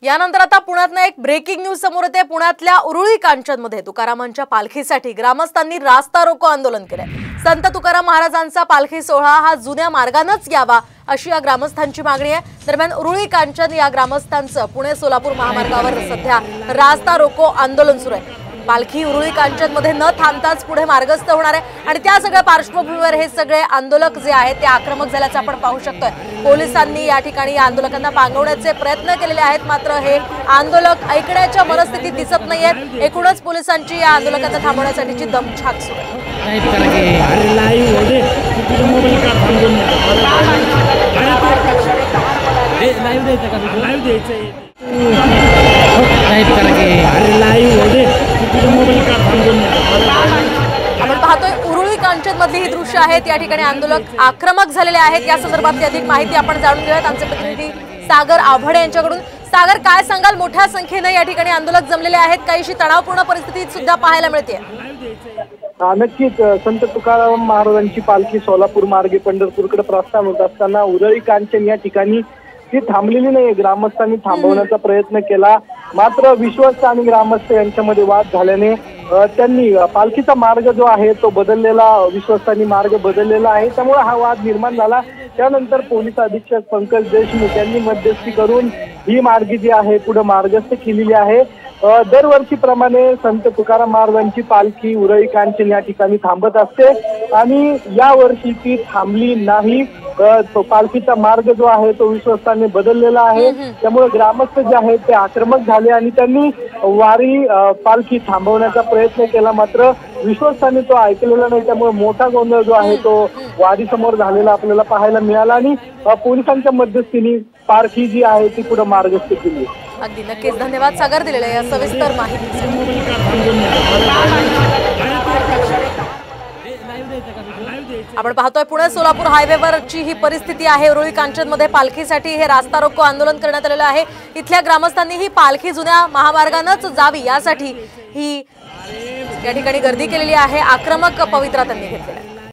यानंतर आता पुण्यातनं एक ब्रेकिंग न्यूज समोर येते। पुण्यातल्या उरुळी कांचनमध्ये तुकारामांच्या पालखीसाठी ग्रामस्थांनी रास्ता रोको आंदोलन केलंय। संत तुकाराम महाराजांचा पालखी सोहळा हा जुन्या मार्गानेच यावा अशी या ग्रामस्थांची मागणी आहे। दरम्यान उरुळी कांचन या ग्रामस्थांचं पुणे सोलापूर महामार्गावर सध्या रास्ता रोको आंदोलन सुरू आहे। पालखी उरुळी कांचनमध्ये न थांबताच पुढे मार्गस्थ होणार आहे आणि त्या सगळ्या पार्श्वभूमीवर हे सगळे आंदोलक जे आहेत ते आक्रमक झाल्याचं आपण पाहू शकतोय। पोलिसांनी या ठिकाणी या आंदोलकांना पांगवण्याचे प्रयत्न केलेले आहेत, मात्र हे आंदोलक ऐकण्याच्या मनस्थितीत दिसत नाहीयेत। एकूणच पोलिसांची या आंदोलकांना थांबवण्यासाठीची दमछाक सुरू आहे। आपण पाहतोय उरुळी कांचन मधली ही दृश्य आहेत। या ठिकाणी आंदोलक आक्रमक झालेले आहेत। या संदर्भातली अधिक माहिती आपण जाणून घेऊयात आमचे प्रतिनिधी सागर आव्हाडे यांच्याकडून। सागर, काय सांगाल? मोठ्या संख्येने या ठिकाणी आंदोलक जमलेले आहेत, काहीशी तणावपूर्ण परिस्थिती सुद्धा पाहायला मिळते। नक्कीच संत तुकाराम महाराजांची पालखी सोलापूर मार्गे पंढरपूरकडे प्रस्थान होत असताना उरुळी कांचन या ठिकाणी ती थांबलेली नाही। ग्रामस्थांनी थांबवण्याचा प्रयत्न केला, मात्र विश्वस्त आणि ग्रामस्थ यांच्यामध्ये वाद झाल्याने त्यांनी पालखीचा मार्ग जो आहे तो बदललेला, विश्वस्तांनी मार्ग बदललेला आहे, त्यामुळे हा वाद निर्माण झाला। त्यानंतर पोलीस अधीक्षक पंकज देशमुख यांनी मध्यस्थी करून ही मार्गी जी आहे पुढे मार्गस्थ केलेली आहे। दरवर्षीप्रमाणे संत तुकाराम महाराजांची पालखी उरुळी कांचन या ठिकाणी थांबत असते आणि या वर्षी ती थांबली नाही। तो पालखीचा मार्ग जो आहे तो विश्वस्तांनी बदललेला आहे, त्यामुळे ग्रामस्थ जे आहेत ते आक्रमक झाले आणि त्यांनी वारी पालखी थांबवण्याचा प्रयत्न केला, मात्र विश्वस्तांनी तो ऐकलेला नाही। त्यामुळे मोठा गोंधळ जो आहे तो वारी समोर झालेला आपल्याला पाहायला मिळाला आणि पोलिसांच्या मध्यस्थीने पालखी जी आहे ती पुढे मार्गस्थ केली। अगदी नक्कीच धन्यवाद सागर दिलेल्या या सविस्तर माहितीसाठी। आपण पाहतोय पुणे सोलापूर हायवेवरची ही परिस्थिती आहे। उरुळी कांचन मध्ये पालखीसाठी हे रास्ता रोको आंदोलन करण्यात आलेलं आहे। इथल्या ग्रामस्थांनी ही पालखी जुन्या महामार्गानेच जावी यासाठी ही या ठिकाणी गर्दी केलेली आहे। आक्रमक पवित्रा त्यांनी घेतलेला आहे।